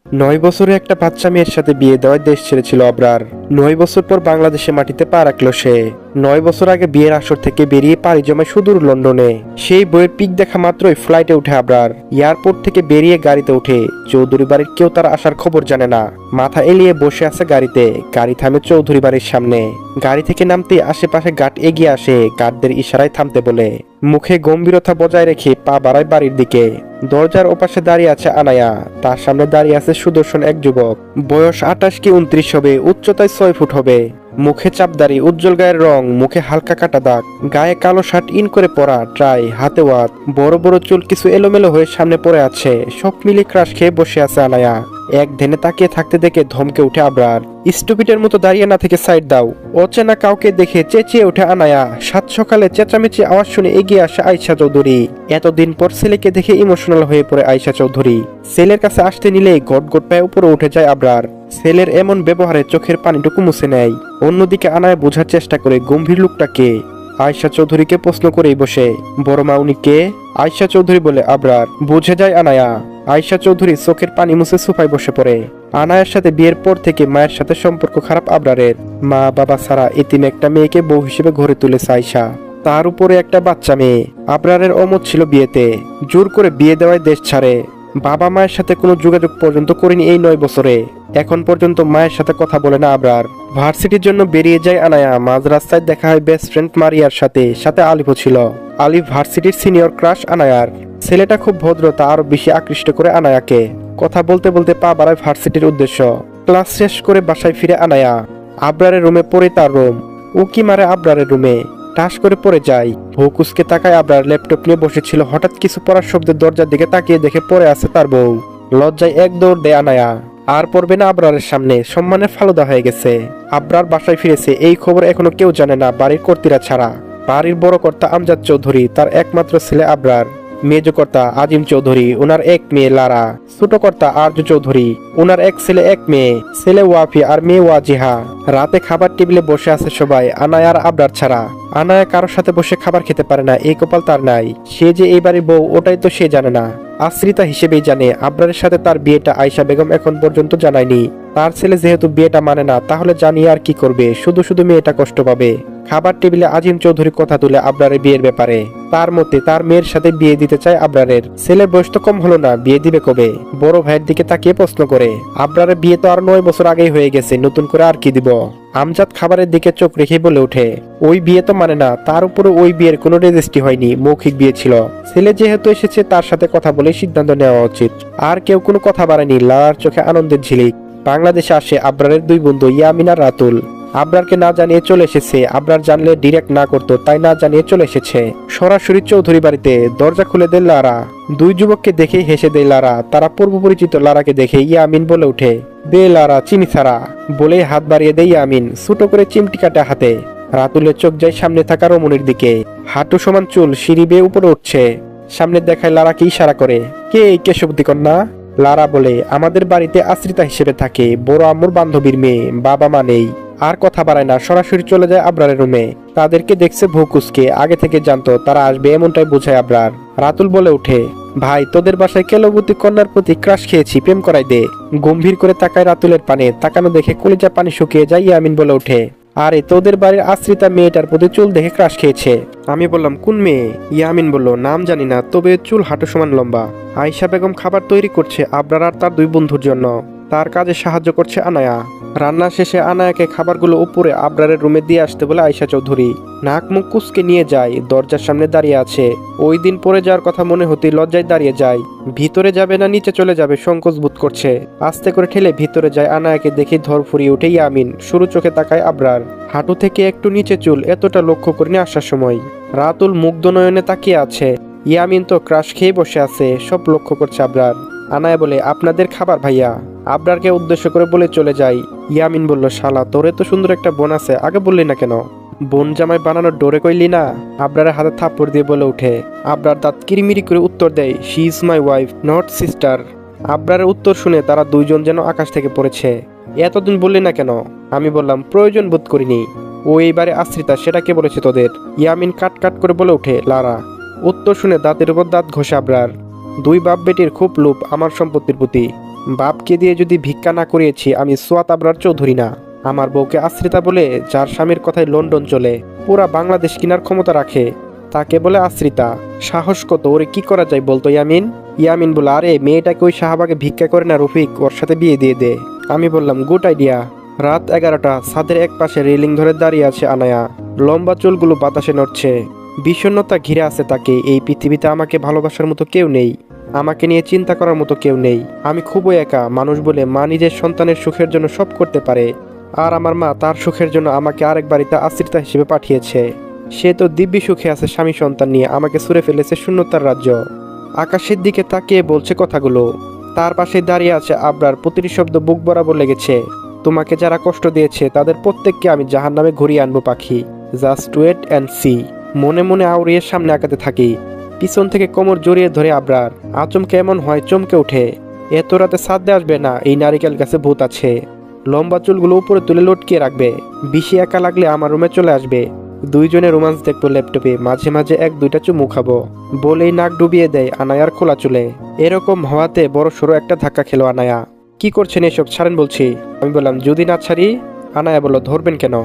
9 বছরে একটা বাচ্চা মেয়ের সাথে বিয়ে দেওয়ায় দেশ ছেড়েছিল আবরার। 9 বছর পর বাংলাদেশে মাটিতে পা রাখলো সে। 9 বছর আগে বিয়ের আসর থেকে বেরিয়ে পাড়ি জমায় সুদূর লন্ডনে। সেই বইয়ের পিক দেখা মাত্রই ফ্লাইটে উঠে আবরার। এয়ারপোর্ট থেকে বেরিয়ে গাড়িতে উঠে চৌধুরী বাড়ির কেউ তার আসার খবর জানে না। মাথা এলিয়ে বসে আছে গাড়িতে। গাড়ি থামে চৌধুরী বাড়ির সামনে। গাড়ি থেকে নামতে আশেপাশে গার্ড এগিয়ে আসে, গার্ডদের ইশারায় থামতে বলে। মুখে গম্ভীরতা বজায় রেখে পা বাড়ায় বাড়ির দিকে। দরজার ওপাশে দাঁড়িয়ে আছে আনায়া, তার সামনে দাঁড়িয়ে আছে সুদর্শন এক যুবক। বয়স 28 কি 29 হবে, উচ্চতায় 6 ফুট হবে। মুখে চাপদারি, উজ্জ্বল গায়ের রং, মুখে হালকা কাটা দাগ, গায়ে কালো শার্ট ইন করে পরা, ট্রাই, হাতে ওয়াত, বড় বড় চুল কিছু এলোমেলো হয়ে সামনে পড়ে আছে। সব মিলে ক্রাশ খেয়ে বসে আছে আনায়া। এক ধ্যানে তাকিয়ে থাকতে দেখে ধমকে উঠে আবরার। স্টুপিটের মতো দাঁড়িয়ে না থেকে সাইড দাও। অচেনা কাউকে দেখে চেঁচিয়ে ওঠে আনায়া। সাত সকালে চেঁচামেচি আওয়াজ শুনে এগিয়ে আসে আয়শা চৌধুরী। এতদিন পর ছেলেকে দেখে ইমোশনাল হয়ে পড়ে আয়শা চৌধুরী। ছেলের কাছে আসতে নিলেই গট গট পায়ে উপরে উঠে যায় আবরার। ছেলের এমন ব্যবহারে চোখের পানিটুকু মুছে নেয়। অন্যদিকে আনায়া বোঝার চেষ্টা করে গম্ভীর লোকটাকে। আয়শা চৌধুরীকে প্রশ্ন করেই বসে, বড় মা উনি কে? আয়শা চৌধুরী বলে আবরার। বুঝে যায় আনায়া। আয়শা চৌধুরী চোখের পানি মুছে সোফায় বসে পড়ে। আনায়ার সাথে বিয়ের পর থেকে মায়ের সাথে সম্পর্ক খারাপ আবরারের। মা বাবা ছাড়া এতিম একটা মেয়েকে বউ হিসেবে গড়ে তুলেছে আয়শা। তার উপরে একটা বাচ্চা মেয়ে। আবরারের অমত ছিল বিয়েতে। জোর করে বিয়ে দেওয়ায় দেশ ছাড়ে। বাবা মায়ের সাথে কোনো যোগাযোগ পর্যন্ত করেনি এই 9 বছরে। এখন পর্যন্ত মায়ের সাথে কথা বলে না আবরার। ভার্সিটির জন্য বেরিয়ে যায় আনায়া। মাঝ রাস্তায় দেখা হয় বেস্ট ফ্রেন্ড মারিয়ার সাথে। সাথে আলিফও ছিল। আলিফ ভার্সিটির সিনিয়র ক্রাশ আনায়ার। ছেলেটা খুব ভদ্র, তা আরো বেশি আকৃষ্ট করে আনায়াকে। কথা বলতে বলতে পা বাড়ায় ভার্সিটির উদ্দেশ্য। ক্লাস শেষ করে বাসায় ফিরে আনায়া। আবরারের রুমে পড়ে তার রুম। উকি মারে আবরারের রুমে। টাস করে পড়ে যায়। ভৌকুসকে তাকায় আবরার ল্যাপটপ নিয়ে বসেছিল। হঠাৎ কিছু পড়ার শব্দের দরজার দিকে তাকিয়ে দেখে পড়ে আছে তার বউ। লজ্জায় এক দৌড় দেয় আনায়া। আর পড়বে না আবরারের সামনে, সম্মানের ফালুদা হয়ে গেছে। আবরার বাসায় ফিরেছে এই খবর এখনো কেউ জানে না বাড়ির কর্তীরা ছাড়া। বাড়ির বড় কর্তা আমজাদ চৌধুরী, তার একমাত্র ছেলে আবরার। মেজ কর্তা আজিম চৌধুরী, ওনার এক মেয়ে লারা। ছোট কর্তা আরজু চৌধুরী, ওনার এক ছেলে এক মেয়ে। ছেলে ওয়াফি আর মেয়ে ওয়াজিহা। রাতে খাবার টেবিলে বসে আছে সবাই, আনায়া আর আবরার ছাড়া। আনায়া কারোর সাথে বসে খাবার খেতে পারে না, এই কপাল তার নাই। সে যে এই বাড়ির বউ ওটাই তো সে জানে না। আশ্রিতা হিসেবেই জানে। আবরারের সাথে তার বিয়েটা আয়শা বেগম এখন পর্যন্ত জানায়নি। তার ছেলে যেহেতু বিয়েটা মানে না, তাহলে জানিয়ে আর কি করবে? শুধু শুধু মেয়েটা কষ্ট পাবে। খাবার টেবিলে আজিম চৌধুরী কথা তুলে আবরারের বিয়ের ব্যাপারে। তার মতে তার মেয়ের সাথে বিয়ে দিতে চায় আবরারের। ছেলের বয়স তো কম হলো না, বিয়ে দিবে কবে? বড় ভাইয়ের দিকে তাকিয়ে প্রশ্ন করে। আবরারের বিয়ে তো আর 9 বছর আগেই হয়ে গেছে, নতুন করে আর কি দিব? আমজাদ খাবারের দিকে চোখ রেখে বলে ওঠে, ওই বিয়ে তো মানে না। তার উপরে ওই বিয়ের কোনো রেজিস্ট্রি হয়নি, মৌখিক বিয়ে ছিল। ছেলে যেহেতু এসেছে তার সাথে কথা বলে সিদ্ধান্ত নেওয়া উচিত। আর কেউ কোনো কথা বাড়ায়নি। লালার চোখে আনন্দের ঝিলিক। বাংলাদেশে আসে আবরারের 2 বন্ধু ইয়ামিন আর রাতুল। আবরারকে না জানিয়ে চলে এসেছে। আবরার জানলে ডিরেক্ট না করতো, তাই না জানিয়ে চলে এসেছে। সরাসরি চৌধুরী বাড়িতে। দরজা খুলে দেয় লারা। 2 যুবককে দেখে হেসে দেয় লারা। তারা পূর্ব পরিচিত। লারাকে দেখে ইয়ামিন বলে ওঠে, দে লারা, চিনি ছাড়া। বলে হাত বাড়িয়ে দেয় ইয়ামিন। ছোট করে চিমটি কাটে হাতে। রাতুলের চোখ যায় সামনে থাকা রমণীর দিকে। হাঁটু সমান চুল, সিঁড়ি বেয়ে উপরে উঠছে। সামনে দেখায় লারাকে ইশারা করে, কে এই কেশবতী কন্যা? লারা বলে, আমাদের বাড়িতে আশ্রিতা হিসেবে থাকে, বড় আম্মুর বান্ধবীর মেয়ে, বাবা মা নেই। আর কথা বাড়ায় না, সরাসরি চলে যায় আবরারের রুমে। তাদেরকে দেখছে ভৌকুসকে, আগে থেকে জানতো তারা আসবে, এমনটাই বোঝায় আবরার। রাতুল বলে ওঠে, ভাই তোদের বাসায় কেলবতী কন্যার প্রতি ক্রাশ খেয়েছি, প্রেম করাই দে। গম্ভীর করে তাকায় রাতুলের পানে। তাকানো দেখে কলিজা পানি শুকিয়ে যায়। ইয়ামিন বলে ওঠে, আরে তোদের বাড়ির আশ্রিতা মেয়েটার প্রতি চুল দেখে ক্রাশ খেয়েছে। আমি বললাম, কোন মেয়ে? ইয়ামিন বলল, নাম জানি না, তবে চুল হাঁটু সমান লম্বা। আয়শা বেগম খাবার তৈরি করছে আবরার আর তার 2 বন্ধুর জন্য। তার কাজে সাহায্য করছে আনায়া। রান্না শেষে আনায়াকে খাবারগুলো উপরে আবরারের রুমে দিয়ে আসতে বলে আয়শা চৌধুরী। নাক মুখ কুচকে নিয়ে যায়। দরজার সামনে দাঁড়িয়ে আছে। ওই দিন পরে যাওয়ার কথা মনে হতেই লজ্জায় দাঁড়িয়ে যায়। ভিতরে যাবে না নিচে চলে যাবে সংকোচ বোধ করছে। আস্তে করে ঠেলে ভিতরে যায়। আনায়াকে দেখে ধর ফুরিয়ে উঠে ইয়ামিন। সরু চোখে তাকায় আবরার। হাঁটু থেকে একটু নিচে চুল, এতটা লক্ষ্য করিনি আসার সময়। রাতুল মুগ্ধ নয়নে তাকিয়ে আছে। ইয়ামিন তো ক্রাশ খেয়ে বসে আছে, সব লক্ষ্য করছে আবরার। আনায়া বলে, আপনাদের খাবার ভাইয়া। আবরারকে উদ্দেশ্য করে বলে চলে যায়। ইয়ামিন বলল, শালা তোরে তো সুন্দর একটা বোন আছে, আগে বললি না কেন? বোন জামাই বানানোর ডোরে কইলি না? আবরারের হাতে থাপ্পড় দিয়ে বলে ওঠে। আবরার দাঁত কিরিমিরি করে উত্তর দেয়, she is my wife, not sister. আবরারের উত্তর শুনে তারা 2 জন যেন আকাশ থেকে পড়েছে। এতদিন বললি না কেন? আমি বললাম, প্রয়োজন বোধ করিনি। ও এইবারে আশ্রিতা, সেটা কে বলেছে তোদের? ইয়ামিন কাট কাট করে বলে ওঠে। লারা উত্তর শুনে দাঁতের উপর দাঁত ঘষে আবরার। 2 বাপ বেটির খুব লোভ আমার সম্পত্তির প্রতি। বাপকে দিয়ে যদি ভিক্ষা না করিয়েছি আমি সোয়াত আবরার চৌধুরী না। আমার বউকে আশ্রিতা বলে, যার স্বামীর কথায় লন্ডন চলে, পুরা বাংলাদেশ কেনার ক্ষমতা রাখে, তাকে বলে আশ্রিতা। সাহস কত, ওরে কি করা যায় বলতো ইয়ামিন? ইয়ামিন বলে, আরে মেয়েটাকে ওই শাহবাগে ভিক্ষা করে না রফিক, ওর সাথে বিয়ে দিয়ে দে। আমি বললাম গুড আইডিয়া। রাত 11টা, ছাদের এক পাশে রেলিং ধরে দাঁড়িয়ে আছে আনায়া, লম্বা চুলগুলো বাতাসে নড়ছে। বিষণ্ণতা ঘিরে আছে তাকে। এই পৃথিবীতে আমাকে ভালোবাসার মতো কেউ নেই, আমাকে নিয়ে চিন্তা করার মতো কেউ নেই। আমি খুবই একা। মানুষ বলে মা নিজের সন্তানের সুখের জন্য সব করতে পারে, আর আমার মা তার সুখের জন্য আমাকে আরেক বাড়িতে আশ্রিতা হিসেবে পাঠিয়েছে। সে তো দিব্যি সুখে আছে স্বামী সন্তান নিয়ে, আমাকে ছুঁড়ে ফেলেছে শূন্যতার রাজ্য। আকাশের দিকে তাকিয়ে বলছে কথাগুলো। তার পাশে দাঁড়িয়ে আছে আবরার, প্রতিটি শব্দ বুক বরাবর লেগেছে। তোমাকে যারা কষ্ট দিয়েছে তাদের প্রত্যেককে আমি জাহান্নামে ঘুরিয়ে আনবো পাখি। Just wait and see. মনে মনে আউড়িয়ে সামনে আগাতে থাকি। পিছন থেকে কোমর জড়িয়ে ধরে আবরার। আচমকে এমন হয় চমকে ওঠে, এত রাতে ছাদে আসবে না, এই নারিকেল গাছে ভূত আছে। লম্বা চুলগুলো উপরে তুলে লটকিয়ে রাখবে। বেশি একা লাগলে আমার রুমে চলে আসবে। দুইজনে রোমান্স দেখবো ল্যাপটপে, মাঝে মাঝে এক দুইটা চুমু খাবো। বলেই নাক ডুবিয়ে দেয় আনায়ার খোলা চুলে। এরকম হওয়াতে বড় সড়ো একটা ধাক্কা খেলো আনায়া। কি করছেন এসব, ছাড়েন বলছি। আমি বললাম যদি না ছাড়ি? আনায়া বলল ধরবেন কেন?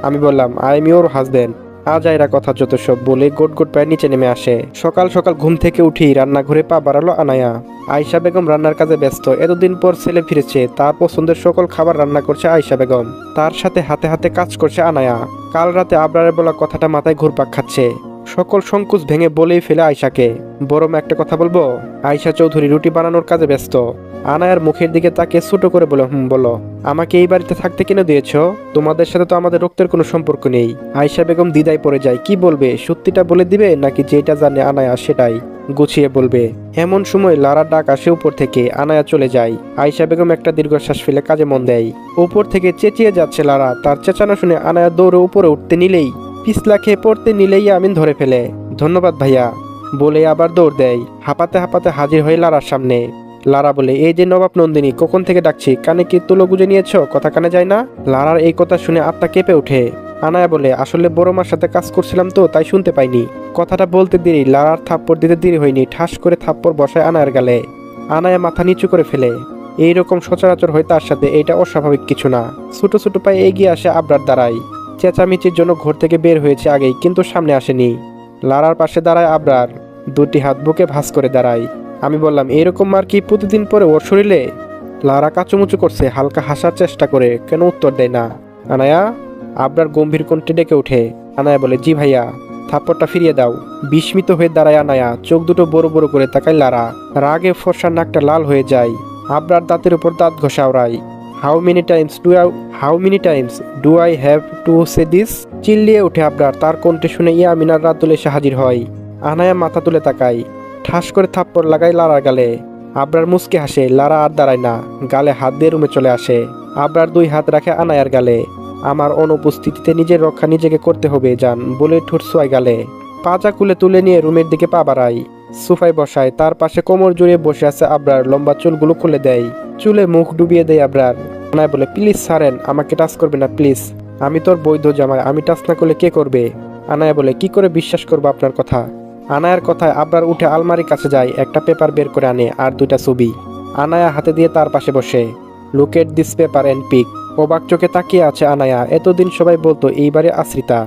আমি বললাম আই এম ইউর হাজবেন্ড। আজাইরা কথা যত সব বলে গোট গোট পায়ে নিচে নেমে আসে। সকাল সকাল ঘুম থেকে উঠি রান্নাঘরে পা বাড়ালো আনায়া। আয়শা বেগম রান্নার কাজে ব্যস্ত। এতদিন পর ছেলে ফিরেছে, তার পছন্দের সকল খাবার রান্না করছে আয়শা বেগম। তার সাথে হাতে হাতে কাজ করছে আনায়া। কাল রাতে আবরারের বলা কথাটা মাথায় ঘুরপাক খাচ্ছে। সকল সংকোচ ভেঙে বলেই ফেলে আয়শাকে, বরং একটা কথা বলবো? আয়শা চৌধুরী রুটি বানানোর কাজে ব্যস্ত। আনায়ার মুখের দিকে তাকে ছোট করে বলে, বলো। আমাকে এই বাড়িতে থাকতে কেন দিয়েছ? তোমাদের সাথে তো আমাদের রক্তের কোনো সম্পর্ক নেই। আয়শা বেগম দ্বিধায় পড়ে যায়, কি বলবে? সত্যিটা বলে দিবে নাকি যেটা জানে আনায়া সেটাই গুছিয়ে বলবে? এমন সময় লারা ডাক আসে উপর থেকে। আনায়া চলে যায়। আয়শা বেগম একটা দীর্ঘশ্বাস ফেলে কাজে মন দেয়। উপর থেকে চেঁচিয়ে যাচ্ছে লারা। তার চেঁচানো শুনে আনায়া দৌড়ে উপরে উঠতে নিলেই, পিছলা খেয়ে পড়তে নিলেই আমিন ধরে ফেলে। ধন্যবাদ ভাইয়া বলে আবার দৌড় দেয়। হাঁপাতে হাঁপাতে হাজির হয়ে লারার সামনে। লারা বলে, এই যে নবাব নন্দিনী, কখন থেকে ডাকছি, কানে কি তুলো গুজে নিয়েছ? কথা কানে যায় না? লারার এই কথা শুনে আত্মা কেঁপে ওঠে। আনায়া বলে, আসলে বড় মার সাথে কাজ করছিলাম তো, তাই শুনতে পাইনি। কথাটা বলতে দেরি, লারার থাপ্পড় দিতে দেরি হয়নি। ঠাস করে থাপ্পড় বসায় আনায়ার গালে। আনায়া মাথা নিচু করে ফেলে। এইরকম সচরাচর হয় তার সাথে, এটা অস্বাভাবিক কিছু না। ছোট ছোট পায়ে এগিয়ে আসে আবরার দাঁড়ায়। চেঁচামেচির জন্য ঘর থেকে বের হয়েছে আগেই, কিন্তু সামনে আসেনি। লারার পাশে দাঁড়ায় আবরার, দুটি হাত বুকে ভাঁজ করে দাঁড়ায়। আমি বললাম, এরকম মার কি প্রতিদিন পরে ওর শরীরে? লারা কাচুমুচু করছে, হালকা হাসার চেষ্টা করে, কেন উত্তর দেয় না। আনায়া? আবরার গম্ভীর কণ্ঠে ডেকে ওঠে। আনায়া বলে, জি ভাইয়া। থাপ্পড়টা ফিরিয়ে দাও। বিস্মিত হয়ে দাঁড়ায় আনায়া, চোখ দুটো বড় বড় করে তাকায় লারা। রাগে ফর্সার নাকটা লাল হয়ে যায়। আবরার দাঁতের উপর দাঁত ঘষা ওড়ায়। How many times do I have to say this? চিল্লিয়ে উঠে আবরার। তার কণ্ঠে শুনে ইয়ামিনার রাতুল এসে হাজির হয়। আনায়া মাথা তুলে তাকায়। ঠাস করে থাপ্পড় লাগায় লারার গালে। আবরার মুচকে হাসে। লারা আর দাঁড়ায় না, গালে হাত দিয়ে রুমে চলে আসে। আবরার দুই হাত রাখে আনায়ার গালে। আমার অনুপস্থিতিতে নিজের রক্ষা নিজেকে করতে হবে জান বলে ঠোঁট ছোঁয়ায় গালে। পাজা খুলে তুলে নিয়ে রুমের দিকে পা বাড়ায়। সোফায় বসায়। তার পাশে কোমর জড়িয়ে বসে আছে আবরার। লম্বা চুলগুলো খুলে দেয়, চুলে মুখ ডুবিয়ে দেয় আবরার। আনায়া বলে, প্লিজ ছাড়েন, আমাকে টাচ করবে না প্লিজ। আমি তোর বৈধ জামাই, আমি টাচ না করলে কে করবে? আনায়া বলে, কি করে বিশ্বাস করবো আপনার কথা? আনায়ার কথায় আবরার উঠে আলমারির কাছে যায়, একটা পেপার বের করে আনে আর দুইটা ছবি। আনায়া হাতে দিয়ে তার পাশে বসে। Look at this paper and pick. অবাক চোখে তাকিয়ে আছে আনায়া। এতদিন সবাই বলতো এইবারে আশ্রিতা,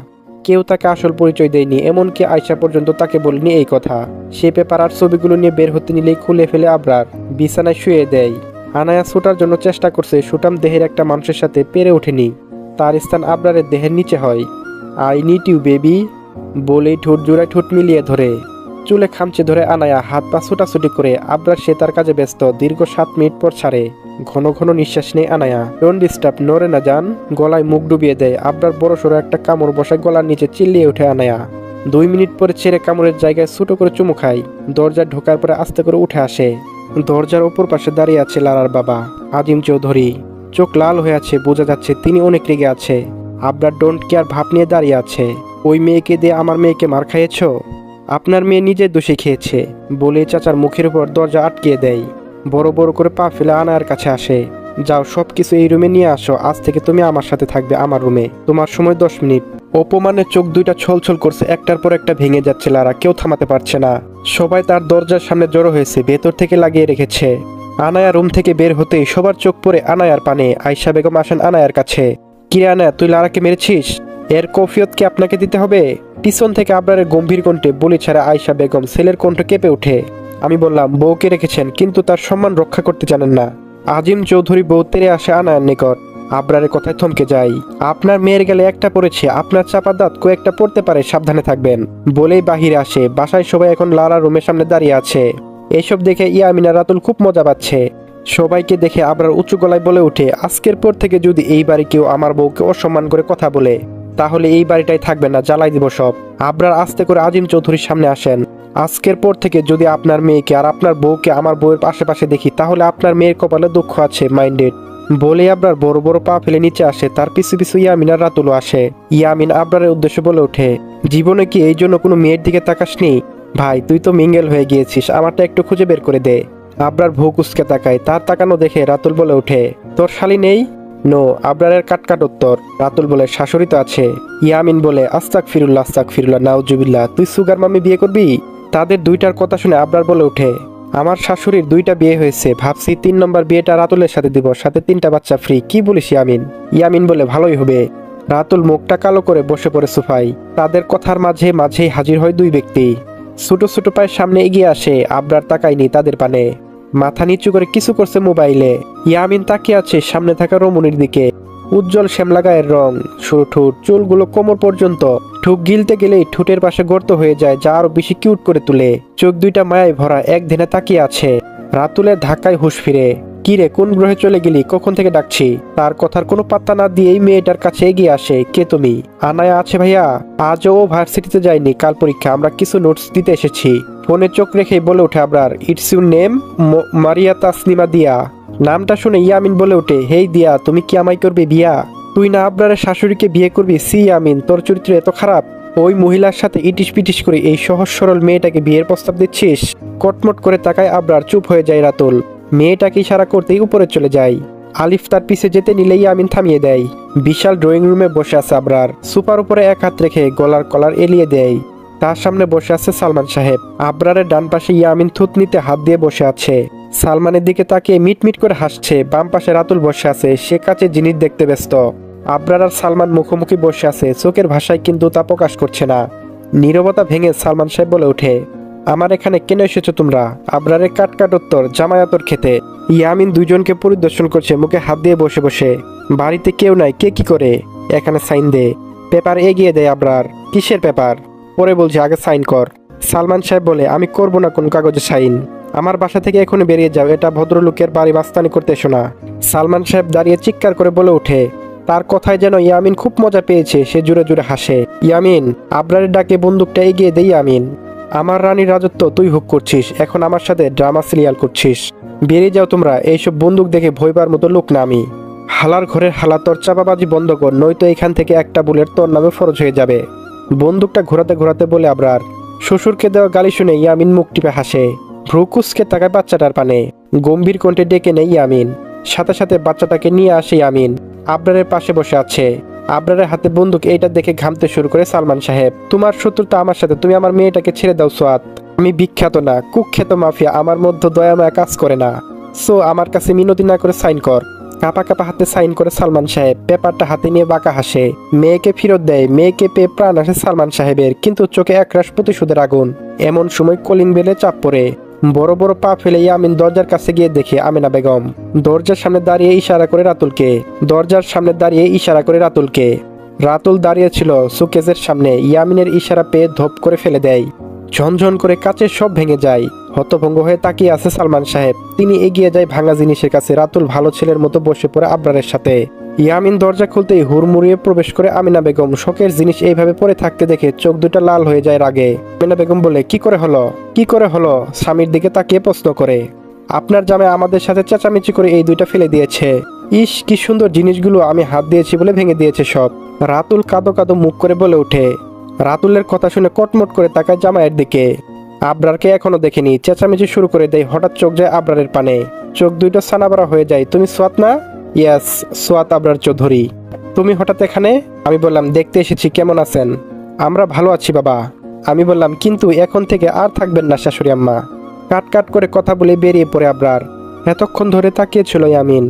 কেউ তাকে আসল পরিচয় দেয়নি, এমনকি আয়শা পর্যন্ত তাকে বলেনি এই কথা। সে পেপার আর ছবিগুলো নিয়ে বের হতে নিলেই খুলে ফেলে আবরার, বিছানায় শুয়ে দেয়। আনায়া ছুটার জন্য চেষ্টা করছে, সুটাম দেহের একটা মানুষের সাথে পেরে ওঠেনি। তার স্থান আবরারের দেহের নিচে হয়। আই নিড ইউ বেবি বলেই ঠোঁট জোড়ায় ঠোঁট মিলিয়ে ধরে। চুলে খামচে ধরে আনায়া, হাত পা ছুটাছুটি করে। আবরার সে তার কাজে ব্যস্ত। দীর্ঘ 7 মিনিট পর ছাড়ে। ঘন ঘন নিঃশ্বাস নেই আনায়া। ডোন্ট ডিস্টার্ব, নড়ে না যান। গলায় মুখ ডুবিয়ে দেয়। আবরার বড় সড়ো একটা কামড় বসায় গলার নিচে, চিল্লিয়ে ওঠে আনায়া। 2 মিনিট পরে ছেড়ে কামড়ের জায়গায় ছোট করে চুমু খায়। দরজা ঢোকার পরে আস্তে করে উঠে আসে। দরজার ওপর পাশে দাঁড়িয়ে আছে লারার বাবা আজিম চৌধুরী। চোখ লাল হয়ে আছে, বোঝা যাচ্ছে তিনি অনেক রেগে আছে। আবরার ডোন্ট কেয়ার ভাব নিয়ে দাঁড়িয়ে আছে। ওই মেয়েকে দিয়ে আমার মেয়েকে মার খাইয়েছ? আপনার মেয়ে নিজের দোষে খেয়েছে বলে চাচার মুখের উপর দরজা আটকিয়ে দেয়। বড় বড় করে পা ফেলে আনায়ার কাছে আসে। যাও, সব কিছু এই রুমে নিয়ে আসো। আজ থেকে তুমি আমার সাথে থাকবে, আমার রুমে। তোমার সময় 10 মিনিট। অপমানে চোখ দুইটা ছলছল করছে, একটার পর একটা ভেঙে যাচ্ছে লারা। কেউ থামাতে পারছে না। সবাই তার দরজার সামনে জড়ো হয়েছে, ভেতর থেকে লাগিয়ে রেখেছে। আনায়া রুম থেকে বের হতেই সবার চোখ পড়ে আনায়ার পানে। আয়েশা বেগম আসেন আনায়ার কাছে। কিরে আনায়া, তুই লারাকে মেরেছিস? এর কফিয়ত কি আপনাকে দিতে হবে? পিছন থেকে আবরারের গম্ভীর কণ্ঠে বলি ছাড়া আয়েশা বেগম ছেলের কণ্ঠ কেঁপে ওঠে। আমি বললাম, বউকে রেখেছেন কিন্তু তার সম্মান রক্ষা করতে জানেন না। আজিম চৌধুরী বউ তেরে আসে আনায়ার নিকট। আবরারের কথায় থমকে যাই। আপনার মেয়ের গেলে একটা পড়েছে, আপনার চাপা দাঁত কয়েকটা পড়তে পারে, সাবধানে থাকবেন বলেই বাহিরে আসে। বাসায় সবাই এখন লারা রুমের সামনে দাঁড়িয়ে আছে। এসব দেখে ইয়ামিনা রাতুল খুব মজা পাচ্ছে। সবাইকে দেখে আবরার উঁচু গলায় বলে ওঠে, আজকের পর থেকে যদি এই বাড়ি কেউ আমার বউকে অসম্মান করে কথা বলে তাহলে এই বাড়িটাই থাকবে না, জ্বালাই দিব সব। আবরার আস্তে করে আজিম চৌধুরীর সামনে আসেন। আজকের পর থেকে যদি আপনার মেয়েকে আর আপনার বউকে আমার বউয়ের আশেপাশে দেখি তাহলে আপনার মেয়ের কপালে দুঃখ আছে, মাইন্ডেড বলে আবরার বড় বড় পা ফেলে নিচে আসে। তার পিছু পিছু ইয়ামিনার রাতুলও আসে। ইয়ামিন আবরারের উদ্দেশ্যে বলে ওঠে, জীবনে কি এই জন্য কোনো মেয়ের দিকে তাকাসনি? ভাই, তুই তো মিঙ্গেল হয়ে গিয়েছিস, আমারটা একটু খুঁজে বের করে দে। আবরার ভোগ উসকে তাকায়। তার তাকানো দেখে রাতুল বলে ওঠে, তোর শালি নেই? নো। আবরারের কাটকাট উত্তর। রাতুল বলে, শাশুড়ি তো আছে। ইয়ামিন বলে, আস্তাক ফিরুল্লাহ নাউজুবিল্লাহ, তুই সুগার মামি বিয়ে করবি? তাদের দুইটার কথা শুনে আবরার বলে ওঠে, আমার শাশুড়ির 2টা বিয়ে হয়েছে, ভাবছি 3 নম্বর বিয়েটা রাতুলের সাথে দিব, সাথে 3টা বাচ্চা ফ্রি। কি বলিস ইয়ামিন? ইয়ামিন বলে, ভালোই হবে। রাতুল মুখটা কালো করে বসে পড়ে সোফায়। তাদের কথার মাঝেই হাজির হয় 2 ব্যক্তি। ছোট ছোট পায়ের সামনে এগিয়ে আসে। আবরার তাকায়নি তাদের পানে, মাথা নিচু করে কিছু করছে মোবাইলে। ইয়ামিন তাকিয়ে আছে সামনে থাকা রমণীর দিকে। উজ্জ্বল শ্যামলা গায়ের রং, সরু ঠোঁট, চুলগুলো কোমর পর্যন্ত। ঠোক গিলতে গেলেই ঠোঁটের পাশে গর্ত হয়ে যায়, যা আরো বেশি কিউট করে তুলে। চোখ দুইটা মায়ায় ভরা, এক ধ্যানে তাকিয়ে আছে। রাতুলের ধাক্কায় হুঁশ ফিরে। কিরে, কোন গ্রহে চলে গেলি? কখন থেকে ডাকছি। তার কথার কোনো পাত্তা না দিয়েই মেয়েটার কাছে এগিয়ে আসে। কে তুমি? আনায়া আছে ভাইয়া? আজও ও ভার্সিটিতে যায়নি, কাল পরীক্ষা, আমরা কিছু নোটস দিতে এসেছি। ফোনে চোখ রেখেই বলে ওঠে আবরার, ইটস ইউর নেম? মারিয়া তাসনিমা দিয়া। নামটা শুনে ইয়ামিন বলে ওঠে, হেই দিয়া, তুমি কি আমায় করবে বিয়া? তুই না আবরারের শাশুড়িকে বিয়ে করবি? সি ইয়ামিন, তোর চরিত্র এত খারাপ? ওই মহিলার সাথে ইটিস পিটিস করে এই সহজ সরল মেয়েটাকে বিয়ের প্রস্তাব দিচ্ছিস? কটমট করে তাকায় আবরার। চুপ হয়ে যায় রাতুল। মেয়েটাকে ইশারা করতেই উপরে চলে যায়। আলিফ তার পিছে যেতে নিলেই ইয়ামিন থামিয়ে দেয়। বিশাল ড্রয়িং রুমে বসে আছে আবরার। সুপার উপরে এক হাত রেখে গলার কলার এলিয়ে দেয়। তার সামনে বসে আছে সালমান সাহেব। আবরারের ডান পাশে ইয়ামিন থুতনিতে হাত দিয়ে বসে আছে। সালমানের দিকে তাকিয়ে মিটমিট করে হাসছে। বাম পাশে রাতুল বসে আছে, সে কাছে জিনিস দেখতে ব্যস্ত। আবরার আর সালমান মুখোমুখি বসে আছে, চোখের ভাষায় কিন্তু তা প্রকাশ করছে না। নীরবতা ভেঙে সালমান সাহেব বলে ওঠে, আমার এখানে কেন এসেছো তোমরা? আবরারের কাটকাট উত্তর, জামায়াতর খেতে। ইয়ামিন দুইজনকে পরিদর্শন করছে মুখে হাত দিয়ে বসে বসে। বাড়িতে কেউ নাই, কে কি করে? এখানে সাইন দে। পেপার এগিয়ে দেয় আবরার। কিসের পেপার? পরে বলছে, আগে সাইন কর। সালমান সাহেব বলে, আমি করব না কোন কাগজে সাইন। আমার বাসা থেকে এখনই বেরিয়ে যাও, এটা ভদ্রলোকের বাড়ি, মাস্তানি করতে এসো না। সালমান সাহেব দাঁড়িয়ে চিৎকার করে বলে ওঠে। তার কথায় যেন ইয়ামিন খুব মজা পেয়েছে, সে জুড়ে জুড়ে হাসে। ইয়ামিন, আবরারের ডাকে বন্দুকটা এগিয়ে দেই। ইয়ামিন, আমার রানীর রাজত্ব তুই হুক করছিস, এখন আমার সাথে ড্রামা সিরিয়াল করছিস। বেরিয়ে যাও তোমরা, এইসব বন্দুক দেখে ভয়বার মতো লোক না আমি। হালার ঘরের হালা, তোর চাপাবাজি বন্ধ কর, নয়তো এখান থেকে একটা বুলেট তোর নামে ফরজ হয়ে যাবে। বন্দুকটা ঘোরাতে ঘোরাতে বলে আবরার। শ্বশুরকে দেওয়া গালি শুনে ইয়ামিন মুখ টিপে হাসে। ভ্রুকুসকে তাকায় বাচ্চাটার পানে। গম্ভীর কণ্ঠে ডেকে নেই ইয়ামিন। সাথে সাথে বাচ্চাটাকে নিয়ে আসে ইয়ামিন। আবরারের পাশে বসে আছে। আবরারের হাতে বন্দুক, এইটা দেখে ঘামতে শুরু করে সালমান সাহেব। তোমার শত্রুতা আমার সাথে, তুমি আমার মেয়েটাকে ছেড়ে দাও সোয়াত। আমি বিখ্যাত না, কুখ্যাত মাফিয়া, আমার মধ্যে দয়া মায়া কাজ করে না। সো আমার কাছে মিনতি না করে সাইন কর। কাপা কাপা হাতে সাইন করে সালমান সাহেব। পেপারটা হাতে নিয়ে বাঁকা হাসে। মেয়েকে ফেরত দেয়। মেয়েকে পেয়ে প্রাণ আসে সালমান সাহেবের, কিন্তু চোখে একরাশ প্রতিশোধের আগুন। এমন সময় কলিং বেলে চাপ পড়ে। বড় বড় পা ফেলে ইয়ামিন দরজার কাছে গিয়ে দেখে আমেনা বেগম দরজার সামনে দাঁড়িয়ে ইশারা করে রাতুলকে। রাতুল দাঁড়িয়ে ছিল সুকেজের সামনে। ইয়ামিনের ইশারা পেয়ে ধপ করে ফেলে দেয়। ঝনঝন করে কাচের সব ভেঙে যায়। হতভঙ্গ হয়ে তাকিয়ে আছে সালমান সাহেব। তিনি এগিয়ে যায় ভাঙা জিনিসের কাছে। রাতুল ভালো ছেলের মতো বসে পড়ে আবরারের সাথে। ইয়ামিন দরজা খুলতেই হুড়মুড়িয়ে প্রবেশ করে আমিনা বেগম। শখের জিনিস এইভাবে পড়ে থাকতে দেখে চোখ দুটা লাল হয়ে যায় রাগে। আমিনা বেগম বলে, কি করে হলো? স্বামীর দিকে তাকিয়ে প্রশ্ন করে। আপনার জামাই আমাদের সাথে চেঁচামেচি করে এই দুইটা ফেলে দিয়েছে। ইস, কি সুন্দর জিনিসগুলো, আমি হাত দিয়েছি বলে ভেঙে দিয়েছে সব। রাতুল কাঁদো কাঁদো মুখ করে বলে ওঠে। রাতুলের কথা শুনে কটমট করে তাকায় জামাইয়ের দিকে। আবরারকে এখনো দেখেনি। চেঁচামেচি শুরু করে দেয়। হঠাৎ চোখ যায় আবরারের পানে। চোখ দুইটা সানাবারা হয়ে যায়। তুমি সোয়াত না? ইয়াস, সোয়াত আবরার চৌধুরী। তুমি হঠাৎ এখানে? আমি বললাম, দেখতে এসেছি, কেমন আছেন? আমরা ভালো আছি বাবা। আমি বললাম, কিন্তু এখন থেকে আর থাকবেন না শাশুড়ি আম্মা। কাট কাট করে কথা বলে বেরিয়ে পড়ে আবরার। এতক্ষণ ধরে তাকিয়েছিল ইয়ামিন।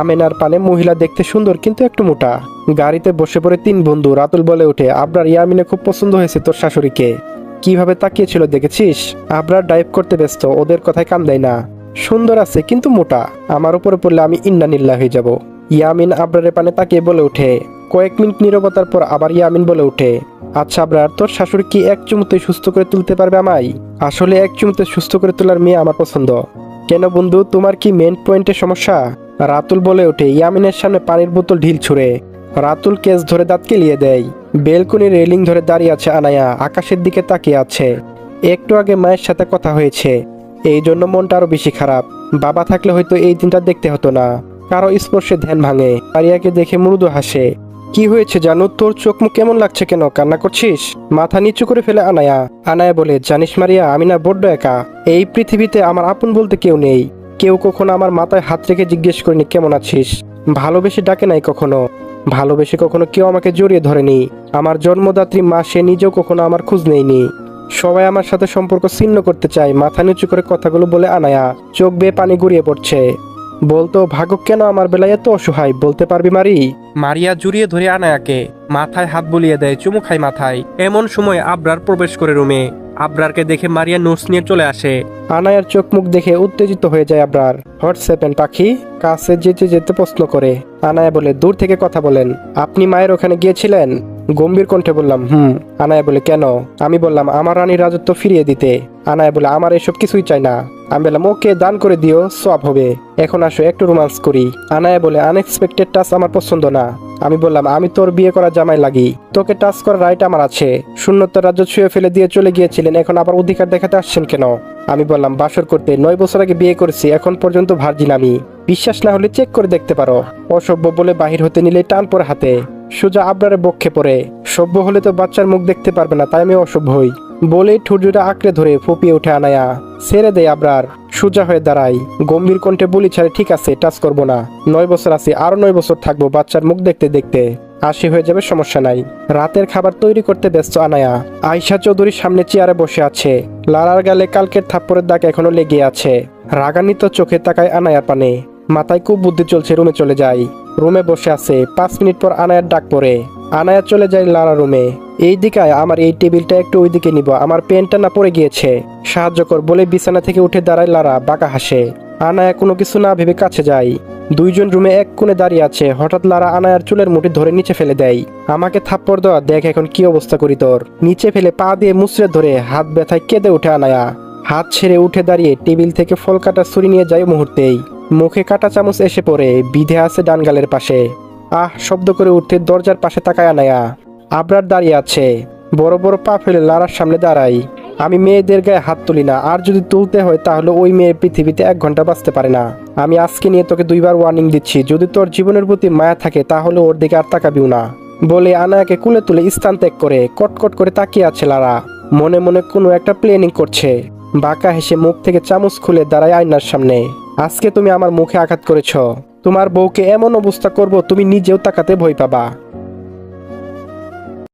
আমেনার পানে মহিলা দেখতে সুন্দর কিন্তু একটু মোটা। গাড়িতে বসে পড়ে তিন বন্ধু। রাতুল বলে ওঠে, আবরার ইয়ামিনে খুব পছন্দ হয়েছে তোর শাশুড়িকে। কিভাবে তাকিয়েছিল দেখেছিস? আবরার ডাইভ করতে ব্যস্ত, ওদের কথায় কান দেয় না। সুন্দর আছে কিন্তু মোটা, আমার উপরে পড়লে আমি ইন্নানিল্লা হয়ে যাব। ইয়ামিন আবরারের পানে তাকিয়ে বলে ওঠে। কয়েক মিনিট নীরবতার পর আবার ইয়ামিন বলে ওঠে, আচ্ছা আবরার, তোর শাশুড়ি কি এক চুমুতে সুস্থ করে তুলতে পারবে আমায়? আসলে এক চুমুতে সুস্থ করে তোলার মেয়ে আমার পছন্দ। কেন বন্ধু, তোমার কি মেন পয়েন্টের সমস্যা? রাতুল বলে ওঠে। ইয়ামিনের সামনে পানির বোতল ঢিল ছুড়ে রাতুল কেস ধরে দাঁত কেলিয়ে দেয়। বেলকনি রেলিং ধরে দাঁড়িয়ে আছে আনায়া, আকাশের দিকে তাকিয়ে আছে। একটু আগে মায়ের সাথে কথা হয়েছে, এই জন্য মনটা আরো বেশি খারাপ। বাবা থাকলে হয়তো এই দিনটা দেখতে হতো না। কারো স্পর্শে ধ্যান ভাঙে। মারিয়াকে দেখে মৃদু হাসে। কি হয়েছে জানো? তোর চোখ মুখ কেমন লাগছে, কেন কান্না করছিস? মাথা নিচু করে ফেলে আনায়া। আনায়া বলে, জানিস মারিয়া, আমি না বড্ড একা। এই পৃথিবীতে আমার আপন বলতে কেউ নেই। কেউ কখনো আমার মাথায় হাত রেখে জিজ্ঞেস করেনি কেমন আছিস। ভালোবেসে ডাকে নাই কখনো। ভালোবেসে কখনো কেউ আমাকে জড়িয়ে ধরেনি। আমার জন্মদাত্রী মা, সে নিজেও কখনো আমার খোঁজ নেয়নি। সবাই আমার সাথে সম্পর্ক ছিন্ন করতে চায়। মাথা নিচু করে কথাগুলো বলে আনায়া। চোখ বেয়ে পানি গড়িয়ে পড়ছে। বলতো, ভাগ্য কেন আমার বেলায় এত অসহায়, বলতে পারবি মারি? মারিয়া জড়িয়ে ধরে আনায়াকে, মাথায় হাত বুলিয়ে দেয়, চুমু খায় মাথায়। এমন সময় আবরার প্রবেশ করে রুমে। আবরারকে দেখে মারিয়া নোটস নিয়ে চলে আসে। আনায়ার চোখ মুখ দেখে উত্তেজিত হয়ে যায় আবরার। হোয়াটসঅ্যাপেন পাখি? কাছে যেতে যেতে প্রশ্ন করে। আনায়া বলে, দূর থেকে কথা বলেন। আপনি মায়ের ওখানে গিয়েছিলেন? গম্ভীর কণ্ঠে বললাম, হুম। আনায়া বলে, কেন? আমি বললাম, আমার রানীর রাজত্ব ফিরিয়ে দিতে। আনায়া বলে, আমার এসব কিছুই চাই না। আমি বললাম, ওকে, দান করে দিও, সব হবে। এখন আসো একটু রোমান্স করি। আনায়া বলে, আনএক্সপেক্টেড টাচ আমার পছন্দ না। আমি বললাম, আমি তোর বিয়ে করা জামাই লাগি, তোকে টাচ করার রাইট আমার আছে। শূন্যতার রাজ্য ছুঁয়ে ফেলে দিয়ে চলে গিয়েছিলেন, এখন আবার অধিকার দেখাতে আসছেন কেন? আমি বললাম, বাসর করতে 9 বছর আগে বিয়ে করেছি, এখন পর্যন্ত ভার্জিন আমি। বিশ্বাস না হলে চেক করে দেখতে পারো। অসভ্য বলে বাহির হতে নিলে টান পরে হাতে। সোজা আবরারে বক্ষে পড়ে। সভ্য হলে তো বাচ্চার মুখ দেখতে পারবে না, তাই আমি অসভ্য হই। বলেই ঠুটজোড়া আঁকড়ে ধরে ফুপিয়ে উঠে আনায়া। ছেড়ে দেয় আবরার। সোজা হয়ে দাঁড়াই। গম্ভীর কণ্ঠে বলি ছাড়ে, ঠিক আছে, টাচ করবো না। 9 বছর আছে, আরো 9 বছর থাকবো বাচ্চার মুখ দেখতে দেখতে। 80 হয়ে যাবে, সমস্যা নাই। রাতের খাবার তৈরি করতে ব্যস্ত আনায়া। আয়শা চৌধুরীর সামনে চেয়ারে বসে আছে। লালার গালে কালকের থাপ্পড়ের দাগ এখনো লেগে আছে। রাগান্বিত চোখে তাকায় আনায়ার পানে। মাথায় খুব বুদ্ধি চলছে, রুমে চলে যায়। রুমে বসে আছে। 5 মিনিট পর আনায়ার ডাক পড়ে। আনায়া চলে যায় লারা রুমে। এই দিকে আমার এই টেবিলটা একটু ওইদিকে নিব, আমার পেনটা না পড়ে গিয়েছে, সাহায্য কর বলে বিছানা থেকে উঠে দাঁড়ায় লারা। বাঁকা হাসে। আনায়া কোনো কিছু না ভেবে কাছে যায়। দুইজন রুমে এক কোণে দাঁড়িয়ে আছে। হঠাৎ লারা আনায়ার চুলের মুঠি ধরে নিচে ফেলে দেয়। আমাকে থাপ্পড় দেওয়া, দেখ এখন কি অবস্থা করি তোর। নিচে ফেলে পা দিয়ে মুচড়ে ধরে হাত ব্যথায় কেঁদে উঠে আনায়া। হাত ছেড়ে উঠে দাঁড়িয়ে টেবিল থেকে ফল কাটা ছুরি নিয়ে যায় মুহূর্তেই। মুখে কাটা চামচ এসে পড়ে, বিধে আছে ডান গালের পাশে। আহ শব্দ করে উঠতে দরজার পাশে তাকায় আনায়া। আবরার দাঁড়িয়ে আছে। বড় বড় পা ফেলে লারার সামনে দাঁড়াই। আমি মেয়েদের গায়ে হাত তুলি না, আর যদি তুলতে হয় তাহলে ওই মেয়ে পৃথিবীতে 1 ঘন্টা বাঁচতে পারে না। আমি আজকে নিয়ে তোকে 2বার ওয়ার্নিং দিচ্ছি, যদি তোর জীবনের প্রতি মায়া থাকে তাহলে ওর দিকে আর তাকাবিও না। বলে আনায়াকে কুলে তুলে স্থান ত্যাগ করে কটকট করে তাকিয়ে আছে লারা। মনে মনে কোনো একটা প্ল্যানিং করছে। বাঁকা হেসে মুখ থেকে চামচ খুলে দাঁড়ায় আয়নার সামনে। আজকে তুমি আমার মুখে আঘাত করেছ, তোমার বউকে এমন অবস্থা করব তুমি নিজেও তাকাতে ভয় পাবা।